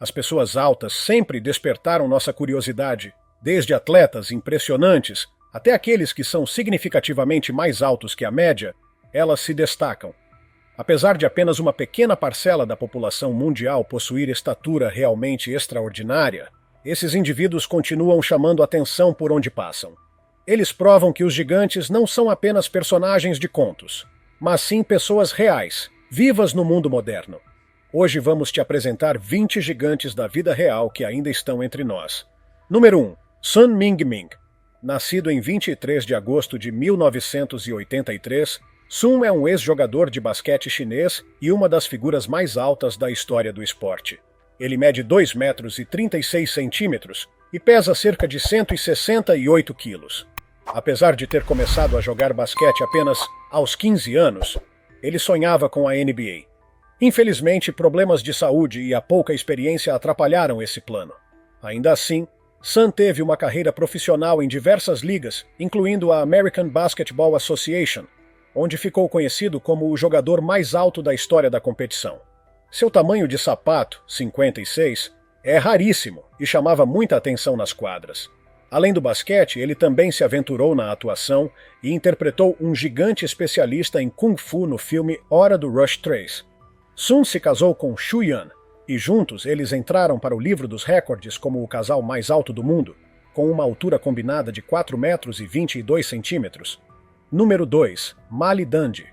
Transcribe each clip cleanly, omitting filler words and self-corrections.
As pessoas altas sempre despertaram nossa curiosidade, desde atletas impressionantes até aqueles que são significativamente mais altos que a média, elas se destacam. Apesar de apenas uma pequena parcela da população mundial possuir estatura realmente extraordinária, esses indivíduos continuam chamando atenção por onde passam. Eles provam que os gigantes não são apenas personagens de contos, mas sim pessoas reais, vivas no mundo moderno. Hoje vamos te apresentar 20 gigantes da vida real que ainda estão entre nós. Número 1. Sun Mingming. Nascido em 23 de agosto de 1983, Sun é um ex-jogador de basquete chinês e uma das figuras mais altas da história do esporte. Ele mede 2 metros e 36 centímetros e pesa cerca de 168 quilos. Apesar de ter começado a jogar basquete apenas aos 15 anos, ele sonhava com a NBA. Infelizmente, problemas de saúde e a pouca experiência atrapalharam esse plano. Ainda assim, Sun teve uma carreira profissional em diversas ligas, incluindo a American Basketball Association, onde ficou conhecido como o jogador mais alto da história da competição. Seu tamanho de sapato, 56, é raríssimo e chamava muita atenção nas quadras. Além do basquete, ele também se aventurou na atuação e interpretou um gigante especialista em Kung Fu no filme Hora do Rush 3. Sun se casou com Shu Yan, e juntos eles entraram para o livro dos recordes como o casal mais alto do mundo, com uma altura combinada de 4 metros e 22 centímetros. Número 2. Mali Dundee.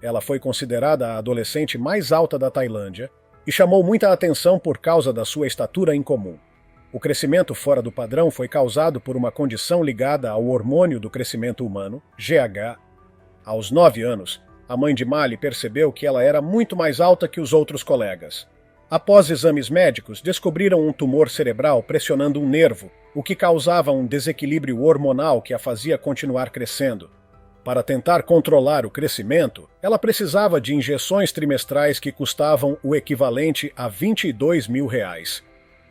Ela foi considerada a adolescente mais alta da Tailândia e chamou muita atenção por causa da sua estatura incomum. O crescimento fora do padrão foi causado por uma condição ligada ao hormônio do crescimento humano, GH. Aos 9 anos, a mãe de Mali percebeu que ela era muito mais alta que os outros colegas. Após exames médicos, descobriram um tumor cerebral pressionando um nervo, o que causava um desequilíbrio hormonal que a fazia continuar crescendo. Para tentar controlar o crescimento, ela precisava de injeções trimestrais que custavam o equivalente a R$22 mil.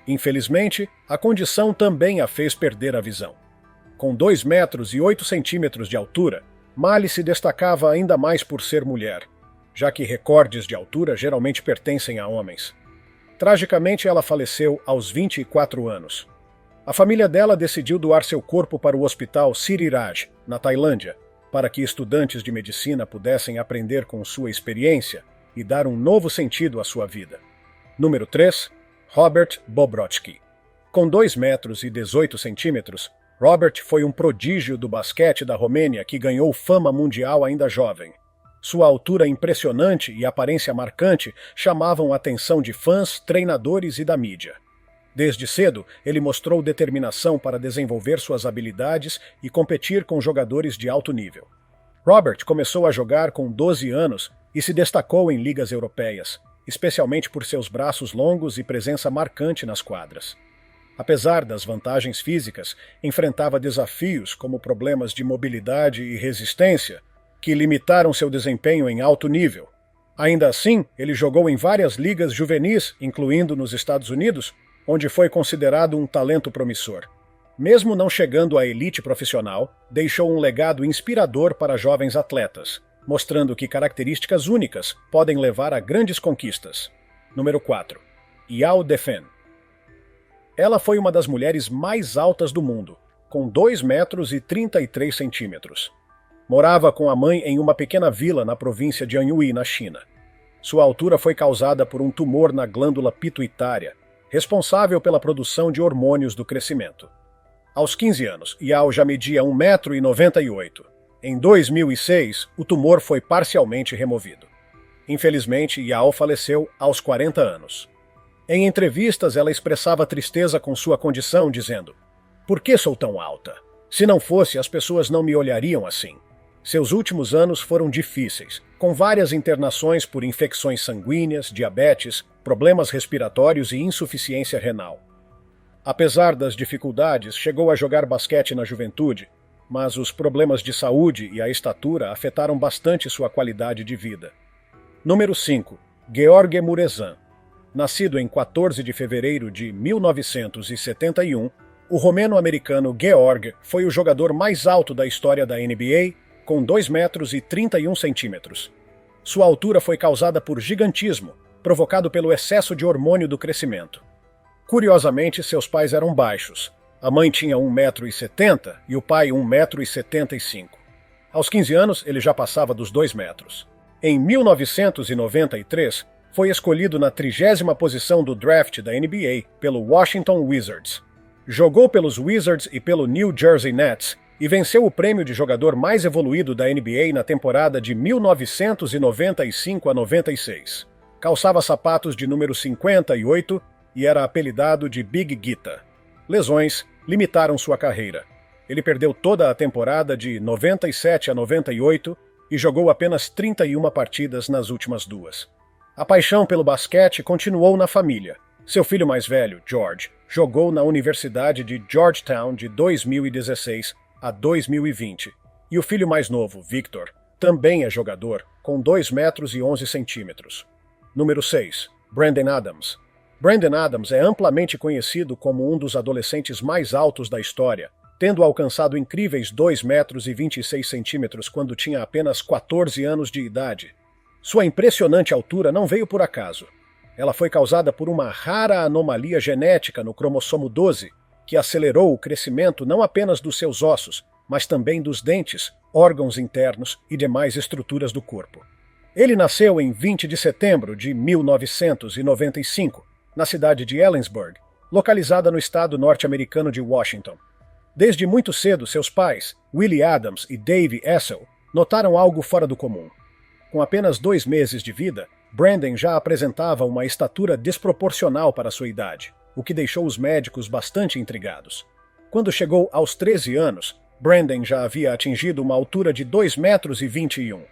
Infelizmente, a condição também a fez perder a visão. Com 2 metros e 8 centímetros de altura, Mali se destacava ainda mais por ser mulher, já que recordes de altura geralmente pertencem a homens. Tragicamente, ela faleceu aos 24 anos. A família dela decidiu doar seu corpo para o hospital Siriraj, na Tailândia, para que estudantes de medicina pudessem aprender com sua experiência e dar um novo sentido à sua vida. Número 3. Robert Bobrovsky. Com 2 metros e 18 centímetros, Robert foi um prodígio do basquete da Romênia que ganhou fama mundial ainda jovem. Sua altura impressionante e aparência marcante chamavam a atenção de fãs, treinadores e da mídia. Desde cedo, ele mostrou determinação para desenvolver suas habilidades e competir com jogadores de alto nível. Robert começou a jogar com 12 anos e se destacou em ligas europeias, especialmente por seus braços longos e presença marcante nas quadras. Apesar das vantagens físicas, enfrentava desafios como problemas de mobilidade e resistência, que limitaram seu desempenho em alto nível. Ainda assim, ele jogou em várias ligas juvenis, incluindo nos Estados Unidos, onde foi considerado um talento promissor. Mesmo não chegando à elite profissional, deixou um legado inspirador para jovens atletas, mostrando que características únicas podem levar a grandes conquistas. Número 4. Yao Defen. Ela foi uma das mulheres mais altas do mundo, com 2 metros e 33 centímetros. Morava com a mãe em uma pequena vila na província de Anhui, na China. Sua altura foi causada por um tumor na glândula pituitária, responsável pela produção de hormônios do crescimento. Aos 15 anos, Yao já media 1,98 m. Em 2006, o tumor foi parcialmente removido. Infelizmente, Yao faleceu aos 40 anos. Em entrevistas, ela expressava tristeza com sua condição, dizendo: "Por que sou tão alta? Se não fosse, as pessoas não me olhariam assim." Seus últimos anos foram difíceis, com várias internações por infecções sanguíneas, diabetes, problemas respiratórios e insuficiência renal. Apesar das dificuldades, chegou a jogar basquete na juventude, mas os problemas de saúde e a estatura afetaram bastante sua qualidade de vida. Número 5. Gheorghe Muresan. Nascido em 14 de fevereiro de 1971, o romeno-americano Gheorghe foi o jogador mais alto da história da NBA, com 2 metros e 31 centímetros. Sua altura foi causada por gigantismo, provocado pelo excesso de hormônio do crescimento. Curiosamente, seus pais eram baixos. A mãe tinha 1,70 m e o pai 1,75 m. Aos 15 anos, ele já passava dos 2 metros. Em 1993, foi escolhido na 30ª posição do draft da NBA pelo Washington Wizards. Jogou pelos Wizards e pelo New Jersey Nets e venceu o prêmio de jogador mais evoluído da NBA na temporada de 1995 a 96. Calçava sapatos de número 58 e era apelidado de Big Guita. Lesões limitaram sua carreira. Ele perdeu toda a temporada de 97 a 98 e jogou apenas 31 partidas nas últimas duas. A paixão pelo basquete continuou na família. Seu filho mais velho, George, jogou na Universidade de Georgetown de 2016 a 2020. E o filho mais novo, Victor, também é jogador, com 2 metros e 11 centímetros. Número 6. Brandon Adams. Brandon Adams é amplamente conhecido como um dos adolescentes mais altos da história, tendo alcançado incríveis 2 metros e 26 centímetros quando tinha apenas 14 anos de idade. Sua impressionante altura não veio por acaso. Ela foi causada por uma rara anomalia genética no cromossomo 12, que acelerou o crescimento não apenas dos seus ossos, mas também dos dentes, órgãos internos e demais estruturas do corpo. Ele nasceu em 20 de setembro de 1995, na cidade de Ellensburg, localizada no estado norte-americano de Washington. Desde muito cedo, seus pais, Willie Adams e Dave Essel, notaram algo fora do comum. Com apenas 2 meses de vida, Brandon já apresentava uma estatura desproporcional para sua idade, o que deixou os médicos bastante intrigados. Quando chegou aos 13 anos, Brandon já havia atingido uma altura de 2 metros e 21,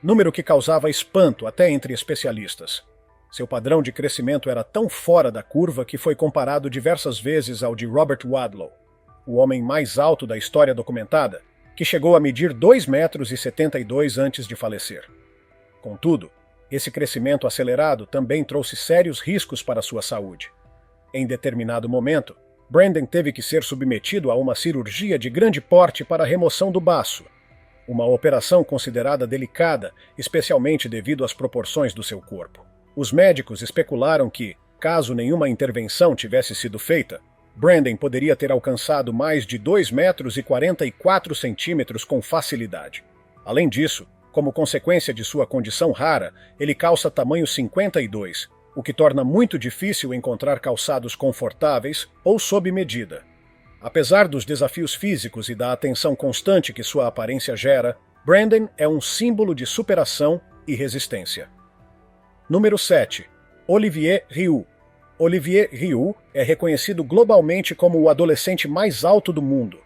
número que causava espanto até entre especialistas. Seu padrão de crescimento era tão fora da curva que foi comparado diversas vezes ao de Robert Wadlow, o homem mais alto da história documentada, que chegou a medir 2 metros e 72 antes de falecer. Contudo, esse crescimento acelerado também trouxe sérios riscos para sua saúde. Em determinado momento, Brandon teve que ser submetido a uma cirurgia de grande porte para a remoção do baço, uma operação considerada delicada, especialmente devido às proporções do seu corpo. Os médicos especularam que, caso nenhuma intervenção tivesse sido feita, Brandon poderia ter alcançado mais de 2 metros e 44 centímetros com facilidade. Além disso, como consequência de sua condição rara, ele calça tamanho 52, o que torna muito difícil encontrar calçados confortáveis ou sob medida. Apesar dos desafios físicos e da atenção constante que sua aparência gera, Brandon é um símbolo de superação e resistência. Número 7. Olivier Rioux. Olivier Rioux é reconhecido globalmente como o adolescente mais alto do mundo,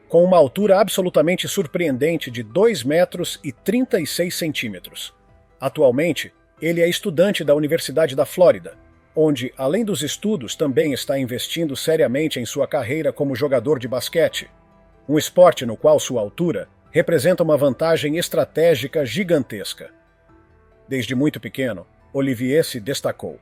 com uma altura absolutamente surpreendente de 2 metros e 36 centímetros. Atualmente, ele é estudante da Universidade da Flórida, onde, além dos estudos, também está investindo seriamente em sua carreira como jogador de basquete, um esporte no qual sua altura representa uma vantagem estratégica gigantesca. Desde muito pequeno, Olivier se destacou.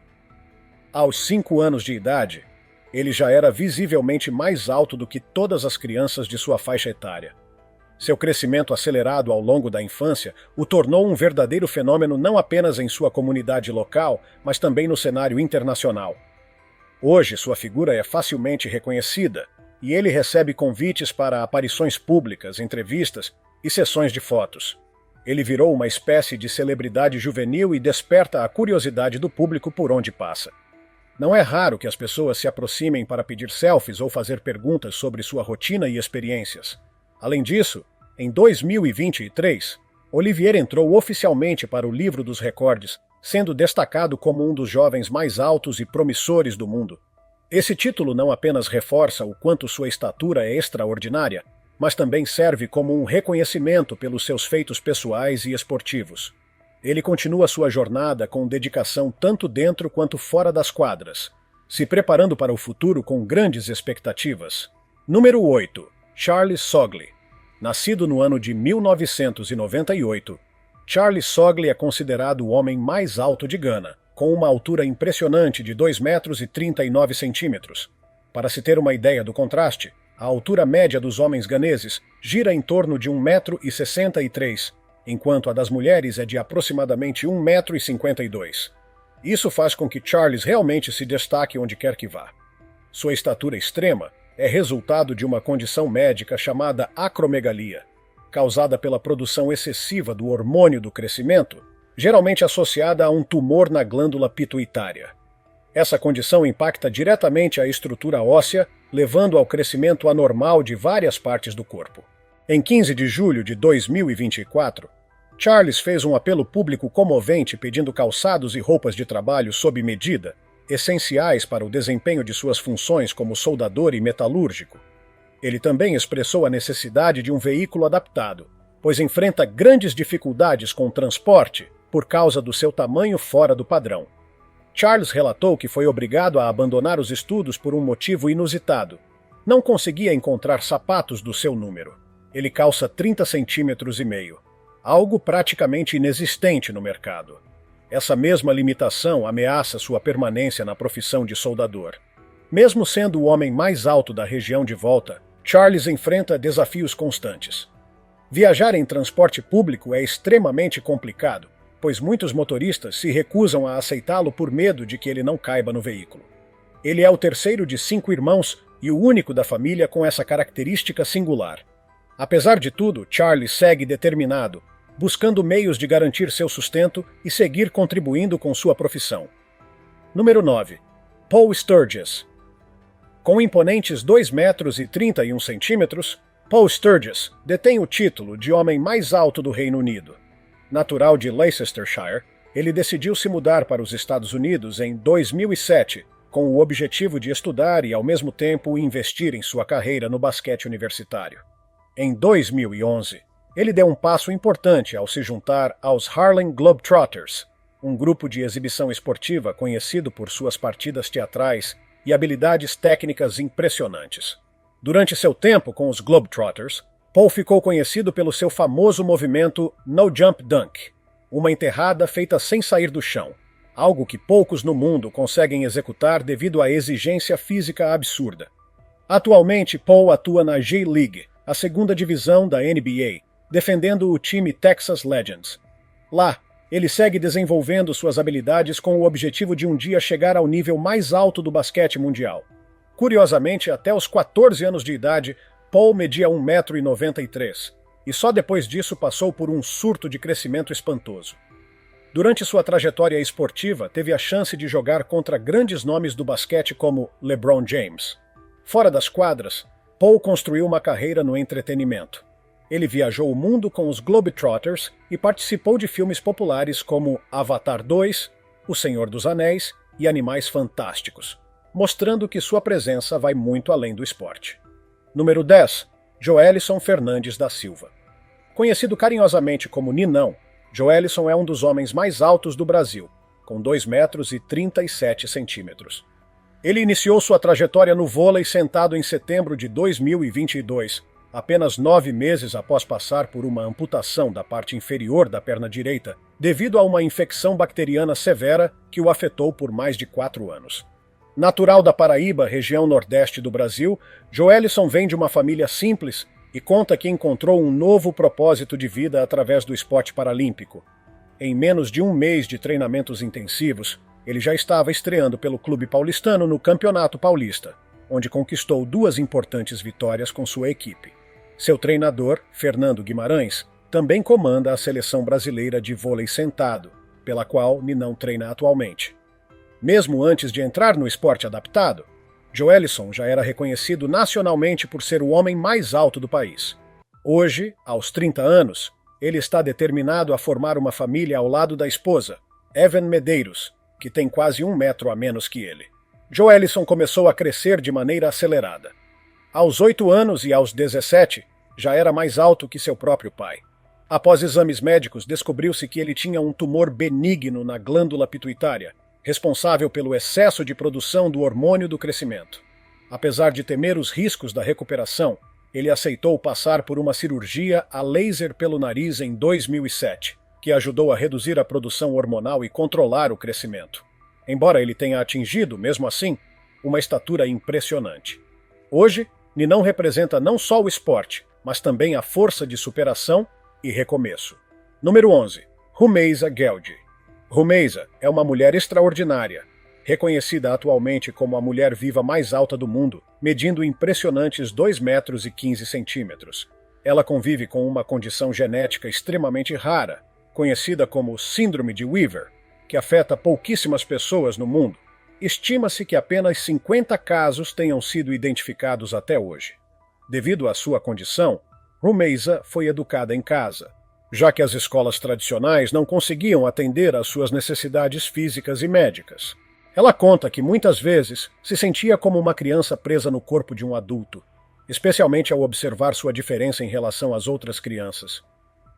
Aos 5 anos de idade, ele já era visivelmente mais alto do que todas as crianças de sua faixa etária. Seu crescimento acelerado ao longo da infância o tornou um verdadeiro fenômeno não apenas em sua comunidade local, mas também no cenário internacional. Hoje, sua figura é facilmente reconhecida e ele recebe convites para aparições públicas, entrevistas e sessões de fotos. Ele virou uma espécie de celebridade juvenil e desperta a curiosidade do público por onde passa. Não é raro que as pessoas se aproximem para pedir selfies ou fazer perguntas sobre sua rotina e experiências. Além disso, em 2023, Olivier entrou oficialmente para o livro dos recordes, sendo destacado como um dos jovens mais altos e promissores do mundo. Esse título não apenas reforça o quanto sua estatura é extraordinária, mas também serve como um reconhecimento pelos seus feitos pessoais e esportivos. Ele continua sua jornada com dedicação tanto dentro quanto fora das quadras, se preparando para o futuro com grandes expectativas. Número 8. Charles Sogley. Nascido no ano de 1998, Charles Sogley é considerado o homem mais alto de Gana, com uma altura impressionante de 2 metros e 39 centímetros. Para se ter uma ideia do contraste, a altura média dos homens ganeses gira em torno de 1 metro e 63, enquanto a das mulheres é de aproximadamente 1 metro e 52. Isso faz com que Charles realmente se destaque onde quer que vá. Sua estatura extrema é resultado de uma condição médica chamada acromegalia, causada pela produção excessiva do hormônio do crescimento, geralmente associada a um tumor na glândula pituitária. Essa condição impacta diretamente a estrutura óssea, levando ao crescimento anormal de várias partes do corpo. Em 15 de julho de 2024, Charles fez um apelo público comovente pedindo calçados e roupas de trabalho sob medida, essenciais para o desempenho de suas funções como soldador e metalúrgico. Ele também expressou a necessidade de um veículo adaptado, pois enfrenta grandes dificuldades com o transporte por causa do seu tamanho fora do padrão. Charles relatou que foi obrigado a abandonar os estudos por um motivo inusitado. Não conseguia encontrar sapatos do seu número. Ele calça 30 centímetros e meio, algo praticamente inexistente no mercado. Essa mesma limitação ameaça sua permanência na profissão de soldador. Mesmo sendo o homem mais alto da região de volta, Charles enfrenta desafios constantes. Viajar em transporte público é extremamente complicado, pois muitos motoristas se recusam a aceitá-lo por medo de que ele não caiba no veículo. Ele é o terceiro de 5 irmãos e o único da família com essa característica singular. Apesar de tudo, Charles segue determinado, buscando meios de garantir seu sustento e seguir contribuindo com sua profissão. Número 9. Paul Sturgess. Com imponentes 2 metros e 31 centímetros, Paul Sturgess detém o título de homem mais alto do Reino Unido. Natural de Leicestershire, ele decidiu se mudar para os Estados Unidos em 2007, com o objetivo de estudar e, ao mesmo tempo, investir em sua carreira no basquete universitário. Em 2011, ele deu um passo importante ao se juntar aos Harlem Globetrotters, um grupo de exibição esportiva conhecido por suas partidas teatrais e habilidades técnicas impressionantes. Durante seu tempo com os Globetrotters, Paul ficou conhecido pelo seu famoso movimento No Jump Dunk, uma enterrada feita sem sair do chão, algo que poucos no mundo conseguem executar devido à exigência física absurda. Atualmente, Paul atua na J-League, a segunda divisão da NBA, defendendo o time Texas Legends. Lá, ele segue desenvolvendo suas habilidades com o objetivo de um dia chegar ao nível mais alto do basquete mundial. Curiosamente, até os 14 anos de idade, Paul media 1,93 m, e só depois disso passou por um surto de crescimento espantoso. Durante sua trajetória esportiva, teve a chance de jogar contra grandes nomes do basquete como LeBron James. Fora das quadras, Paul construiu uma carreira no entretenimento. Ele viajou o mundo com os Globetrotters e participou de filmes populares como Avatar 2, O Senhor dos Anéis e Animais Fantásticos, mostrando que sua presença vai muito além do esporte. Número 10. Joelison Fernandes da Silva. Conhecido carinhosamente como Ninão, Joelison é um dos homens mais altos do Brasil, com 2 metros e 37 centímetros. Ele iniciou sua trajetória no vôlei sentado em setembro de 2022, apenas 9 meses após passar por uma amputação da parte inferior da perna direita, devido a uma infecção bacteriana severa que o afetou por mais de 4 anos. Natural da Paraíba, região nordeste do Brasil, Joelison vem de uma família simples e conta que encontrou um novo propósito de vida através do esporte paralímpico. Em menos de um mês de treinamentos intensivos, ele já estava estreando pelo clube paulistano no Campeonato Paulista, onde conquistou 2 importantes vitórias com sua equipe. Seu treinador, Fernando Guimarães, também comanda a seleção brasileira de vôlei sentado, pela qual Ninão treina atualmente. Mesmo antes de entrar no esporte adaptado, Joelison já era reconhecido nacionalmente por ser o homem mais alto do país. Hoje, aos 30 anos, ele está determinado a formar uma família ao lado da esposa, Evan Medeiros, que tem quase 1 metro a menos que ele. Joelison começou a crescer de maneira acelerada. Aos 8 anos e aos 17, já era mais alto que seu próprio pai. Após exames médicos, descobriu-se que ele tinha um tumor benigno na glândula pituitária, responsável pelo excesso de produção do hormônio do crescimento. Apesar de temer os riscos da recuperação, ele aceitou passar por uma cirurgia a laser pelo nariz em 2007, que ajudou a reduzir a produção hormonal e controlar o crescimento. Embora ele tenha atingido, mesmo assim, uma estatura impressionante. Hoje, Ninão representa não só o esporte, mas também a força de superação e recomeço. Número 11. Rumeisa Gueldi. Rumeisa é uma mulher extraordinária, reconhecida atualmente como a mulher viva mais alta do mundo, medindo impressionantes 2 metros e 15 centímetros. Ela convive com uma condição genética extremamente rara, conhecida como Síndrome de Weaver, que afeta pouquíssimas pessoas no mundo. Estima-se que apenas 50 casos tenham sido identificados até hoje. Devido à sua condição, Rumeysa foi educada em casa, já que as escolas tradicionais não conseguiam atender às suas necessidades físicas e médicas. Ela conta que muitas vezes se sentia como uma criança presa no corpo de um adulto, especialmente ao observar sua diferença em relação às outras crianças.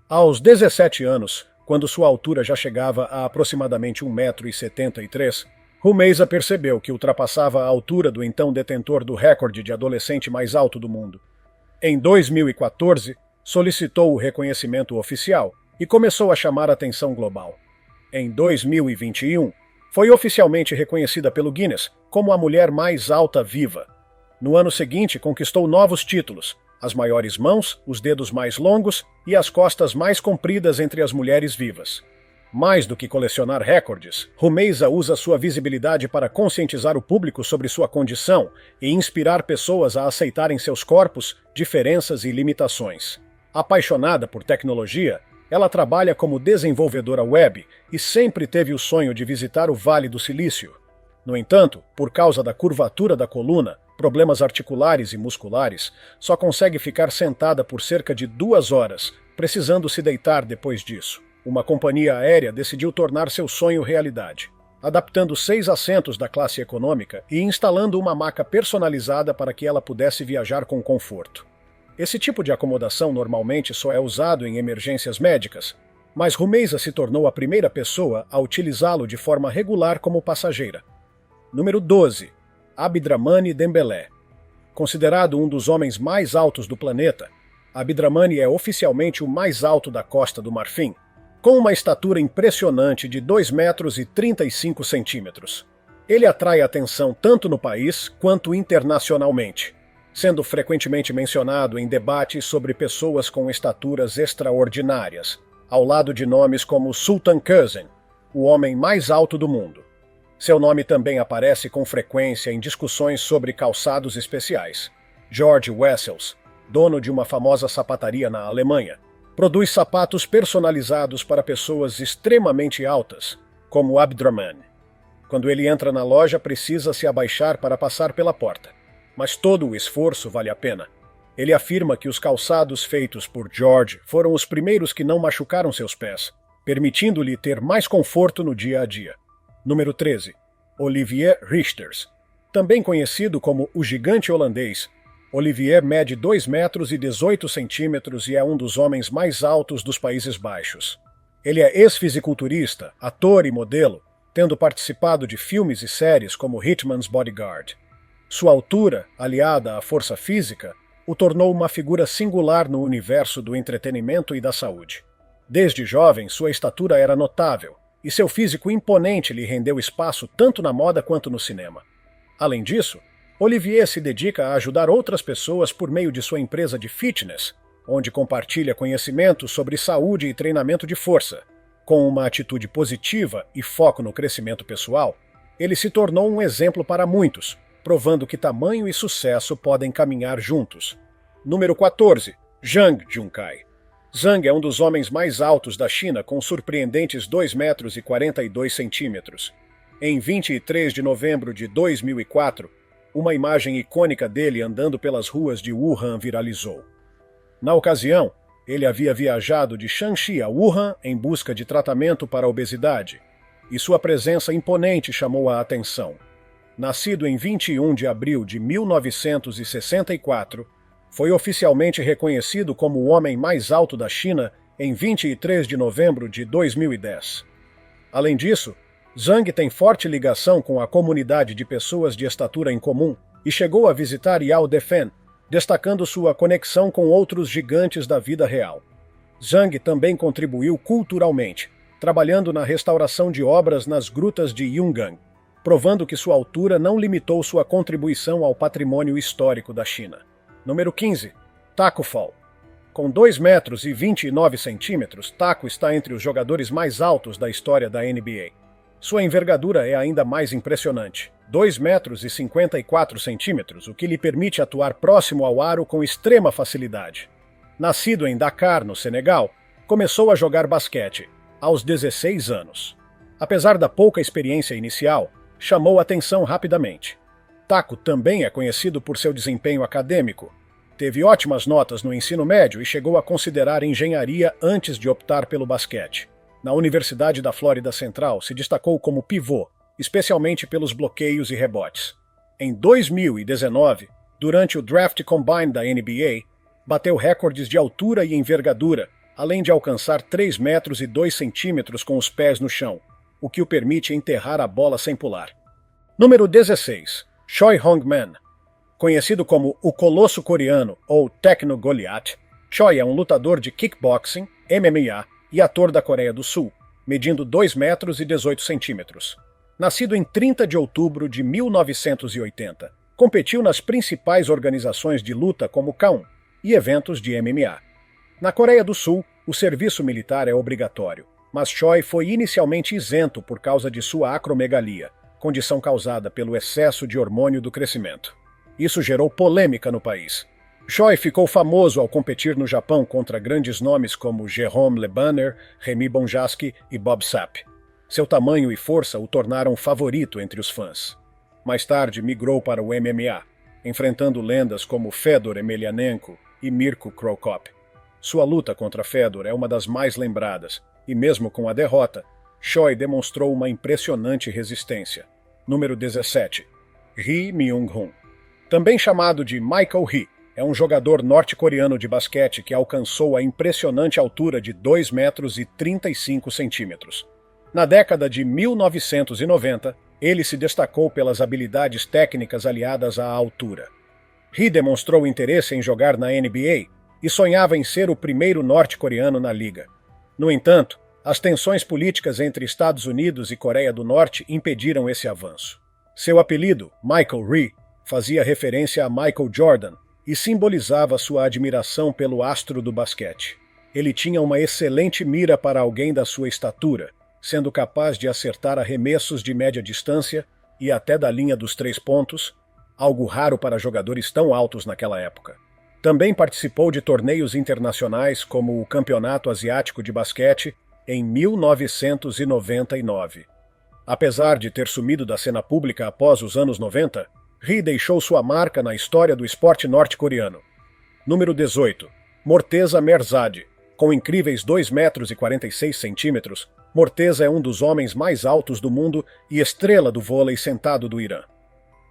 Aos 17 anos, quando sua altura já chegava a aproximadamente 1,73 m, Rumeysa percebeu que ultrapassava a altura do então detentor do recorde de adolescente mais alto do mundo. Em 2014, solicitou o reconhecimento oficial e começou a chamar a atenção global. Em 2021, foi oficialmente reconhecida pelo Guinness como a mulher mais alta viva. No ano seguinte, conquistou novos títulos: as maiores mãos, os dedos mais longos e as costas mais compridas entre as mulheres vivas. Mais do que colecionar recordes, Rumeysa usa sua visibilidade para conscientizar o público sobre sua condição e inspirar pessoas a aceitarem seus corpos, diferenças e limitações. Apaixonada por tecnologia, ela trabalha como desenvolvedora web e sempre teve o sonho de visitar o Vale do Silício. No entanto, por causa da curvatura da coluna, problemas articulares e musculares, só consegue ficar sentada por cerca de 2 horas, precisando se deitar depois disso. Uma companhia aérea decidiu tornar seu sonho realidade, adaptando 6 assentos da classe econômica e instalando uma maca personalizada para que ela pudesse viajar com conforto. Esse tipo de acomodação normalmente só é usado em emergências médicas, mas Rumeysa se tornou a primeira pessoa a utilizá-lo de forma regular como passageira. Número 12. Abdrahmane Dembélé. Considerado um dos homens mais altos do planeta, Abdrahmane é oficialmente o mais alto da Costa do Marfim, com uma estatura impressionante de 2 metros e 35 centímetros. Ele atrai atenção tanto no país quanto internacionalmente, sendo frequentemente mencionado em debates sobre pessoas com estaturas extraordinárias, ao lado de nomes como Sultan Kösen, o homem mais alto do mundo. Seu nome também aparece com frequência em discussões sobre calçados especiais. George Wessels, dono de uma famosa sapataria na Alemanha, produz sapatos personalizados para pessoas extremamente altas, como Abdrahmane. Quando ele entra na loja, precisa se abaixar para passar pela porta. Mas todo o esforço vale a pena. Ele afirma que os calçados feitos por George foram os primeiros que não machucaram seus pés, permitindo-lhe ter mais conforto no dia a dia. Número 13. Olivier Richters. Também conhecido como o gigante holandês, Olivier mede 2 metros e 18 centímetros e é um dos homens mais altos dos Países Baixos. Ele é ex-fisiculturista, ator e modelo, tendo participado de filmes e séries como Hitman's Bodyguard. Sua altura, aliada à força física, o tornou uma figura singular no universo do entretenimento e da saúde. Desde jovem, sua estatura era notável, e seu físico imponente lhe rendeu espaço tanto na moda quanto no cinema. Além disso, Olivier se dedica a ajudar outras pessoas por meio de sua empresa de fitness, onde compartilha conhecimentos sobre saúde e treinamento de força. Com uma atitude positiva e foco no crescimento pessoal, ele se tornou um exemplo para muitos, provando que tamanho e sucesso podem caminhar juntos. Número 14. Zhang Junkai. Zhang é um dos homens mais altos da China, com surpreendentes 2 metros e 42 centímetros. Em 23 de novembro de 2004, uma imagem icônica dele andando pelas ruas de Wuhan viralizou. Na ocasião, ele havia viajado de Shanxi a Wuhan em busca de tratamento para a obesidade, e sua presença imponente chamou a atenção. Nascido em 21 de abril de 1964, foi oficialmente reconhecido como o homem mais alto da China em 23 de novembro de 2010. Além disso, Zhang tem forte ligação com a comunidade de pessoas de estatura em comum e chegou a visitar Yao Defen, destacando sua conexão com outros gigantes da vida real. Zhang também contribuiu culturalmente, trabalhando na restauração de obras nas grutas de Yungan, provando que sua altura não limitou sua contribuição ao patrimônio histórico da China. Número 15. Tacko Fall. Com 2 metros e 29 centímetros, Tacko está entre os jogadores mais altos da história da NBA. Sua envergadura é ainda mais impressionante, 2 metros e 54 centímetros, o que lhe permite atuar próximo ao aro com extrema facilidade. Nascido em Dakar, no Senegal, começou a jogar basquete aos 16 anos. Apesar da pouca experiência inicial, chamou atenção rapidamente. Taco também é conhecido por seu desempenho acadêmico. Teve ótimas notas no ensino médio e chegou a considerar engenharia antes de optar pelo basquete. Na Universidade da Flórida Central, se destacou como pivô, especialmente pelos bloqueios e rebotes. Em 2019, durante o Draft Combine da NBA, bateu recordes de altura e envergadura, além de alcançar 3 metros e 2 centímetros com os pés no chão, o que o permite enterrar a bola sem pular. Número 16. Choi Hong-man. Conhecido como o Colosso Coreano ou Techno Goliath, Choi é um lutador de kickboxing, MMA e ator da Coreia do Sul, medindo 2 metros e 18 centímetros. Nascido em 30 de outubro de 1980, competiu nas principais organizações de luta como K1 e eventos de MMA. Na Coreia do Sul, o serviço militar é obrigatório, mas Choi foi inicialmente isento por causa de sua acromegalia, condição causada pelo excesso de hormônio do crescimento. Isso gerou polêmica no país. Choi ficou famoso ao competir no Japão contra grandes nomes como Jerome Le Banner, Remy Bonjasky e Bob Sapp. Seu tamanho e força o tornaram favorito entre os fãs. Mais tarde migrou para o MMA, enfrentando lendas como Fedor Emelianenko e Mirko Cro Cop. Sua luta contra Fedor é uma das mais lembradas, e mesmo com a derrota, Choi demonstrou uma impressionante resistência. Número 17. Ri Myung-hun. Também chamado de Michael Ri, é um jogador norte-coreano de basquete que alcançou a impressionante altura de 2 metros e 35 centímetros. Na década de 1990, ele se destacou pelas habilidades técnicas aliadas à altura. Ri demonstrou interesse em jogar na NBA e sonhava em ser o primeiro norte-coreano na liga. No entanto, as tensões políticas entre Estados Unidos e Coreia do Norte impediram esse avanço. Seu apelido, Michael Ri, fazia referência a Michael Jordan e simbolizava sua admiração pelo astro do basquete. Ele tinha uma excelente mira para alguém da sua estatura, sendo capaz de acertar arremessos de média distância e até da linha dos 3 pontos, algo raro para jogadores tão altos naquela época. Também participou de torneios internacionais como o Campeonato Asiático de Basquete em 1999. Apesar de ter sumido da cena pública após os anos 90, Ri deixou sua marca na história do esporte norte-coreano. Número 18. Morteza Merzade. Com incríveis 2 metros e 46 centímetros, Morteza é um dos homens mais altos do mundo e estrela do vôlei sentado do Irã.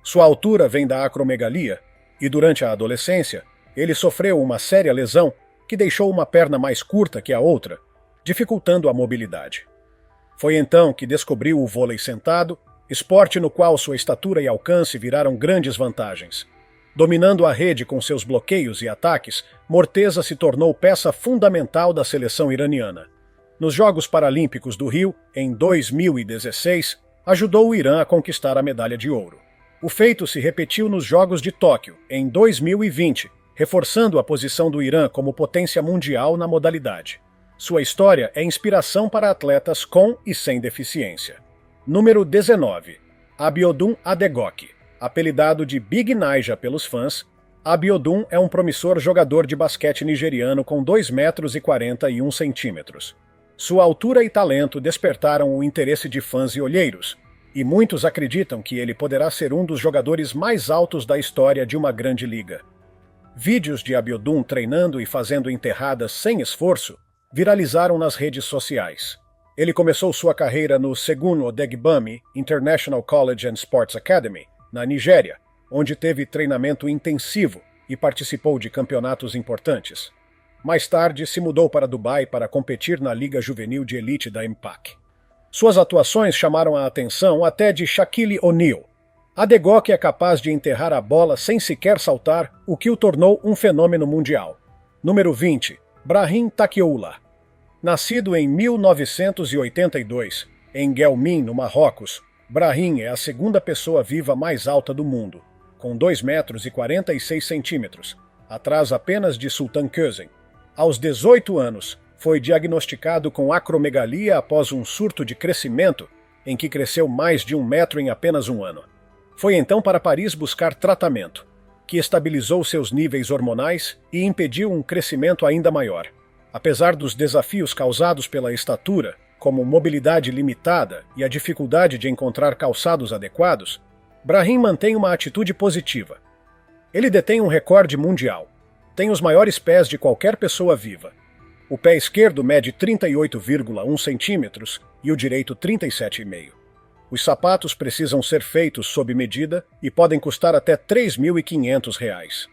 Sua altura vem da acromegalia, e durante a adolescência, ele sofreu uma séria lesão que deixou uma perna mais curta que a outra, dificultando a mobilidade. Foi então que descobriu o vôlei sentado, esporte no qual sua estatura e alcance viraram grandes vantagens. Dominando a rede com seus bloqueios e ataques, Morteza se tornou peça fundamental da seleção iraniana. Nos Jogos Paralímpicos do Rio, em 2016, ajudou o Irã a conquistar a medalha de ouro. O feito se repetiu nos Jogos de Tóquio, em 2020, reforçando a posição do Irã como potência mundial na modalidade. Sua história é inspiração para atletas com e sem deficiência. Número 19. Abiodun Adegoke. Apelidado de Big Naija pelos fãs, Abiodun é um promissor jogador de basquete nigeriano com 2 metros e 41 centímetros. Sua altura e talento despertaram o interesse de fãs e olheiros, e muitos acreditam que ele poderá ser um dos jogadores mais altos da história de uma grande liga. Vídeos de Abiodun treinando e fazendo enterradas sem esforço viralizaram nas redes sociais. Ele começou sua carreira no Segun Odegbami International College and Sports Academy, na Nigéria, onde teve treinamento intensivo e participou de campeonatos importantes. Mais tarde, se mudou para Dubai para competir na Liga Juvenil de Elite da Impact. Suas atuações chamaram a atenção até de Shaquille O'Neal. Adegoke é capaz de enterrar a bola sem sequer saltar, o que o tornou um fenômeno mundial. Número 20. Brahim Takioula. Nascido em 1982, em Guelmim, no Marrocos, Brahim é a segunda pessoa viva mais alta do mundo, com 2 metros e 46 centímetros, atrás apenas de Sultan Kösen. Aos 18 anos, foi diagnosticado com acromegalia após um surto de crescimento em que cresceu mais de 1 metro em apenas um ano. Foi então para Paris buscar tratamento, que estabilizou seus níveis hormonais e impediu um crescimento ainda maior. Apesar dos desafios causados pela estatura, como mobilidade limitada e a dificuldade de encontrar calçados adequados, Brahim mantém uma atitude positiva. Ele detém um recorde mundial. Tem os maiores pés de qualquer pessoa viva. O pé esquerdo mede 38,1 centímetros e o direito 37,5. Os sapatos precisam ser feitos sob medida e podem custar até R$ 3.500.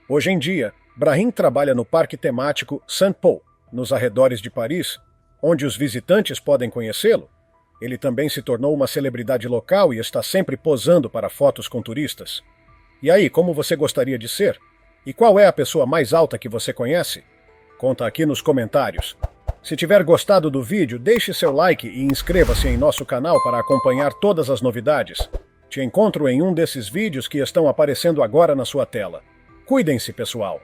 Hoje em dia, Brahim trabalha no parque temático Saint-Paul, nos arredores de Paris, onde os visitantes podem conhecê-lo. Ele também se tornou uma celebridade local e está sempre posando para fotos com turistas. E aí, como você gostaria de ser? E qual é a pessoa mais alta que você conhece? Conta aqui nos comentários. Se tiver gostado do vídeo, deixe seu like e inscreva-se em nosso canal para acompanhar todas as novidades. Te encontro em um desses vídeos que estão aparecendo agora na sua tela. Cuidem-se, pessoal!